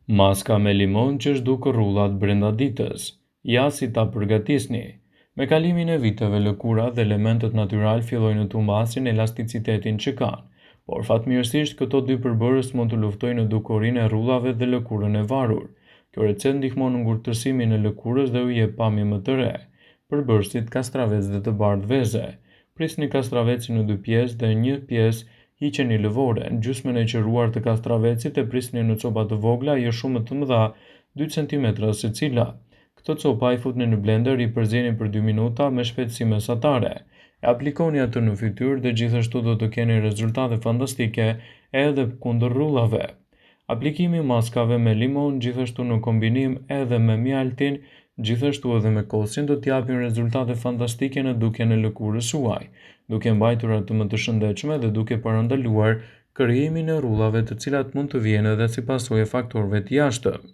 Maska me limon që zhduk rrullat brenda ditës. Ja si ta përgatisni. Me kalimin e viteve, lëkurat dhe elementet natyral fillojnë të humbasin elasticitetin që kanë, por fatmirësisht këto dy përbërës mund të luftojnë dukurinë e rrullave dhe lëkurën e varur. Kjo recetë ndihmon në ngurtësimin e lëkurës dhe u jep pamje më të re. Përbërësit kastravec dhe të bardhë veze. Prisni kastravecin në dy pjesë dhe një pjesë hiqeni lëvoren, gjysmën e qëruar të kastravecit e prisni në copa të vogla jo shumë të mëdha, 2 cm secila. Këtë copa i futni në blender, i përzjeni për 2 minuta me shpejtësi mesatare. E aplikoni atë në fytyrë dhe gjithashtu do të keni rezultate fantastike edhe kundër rrullave. Aplikimi i maskave me limon gjithashtu në kombinim edhe me mjaltin, gjithashtu edhe me kosin do t'japin rezultate fantastike në dukjen e lëkurës suaj, duke mbajtur atë më të shëndetshme dhe duke parandaluar krijimin e rrullave të cilat mund të vijnë edhe si pasojë e faktorëve të jashtëm.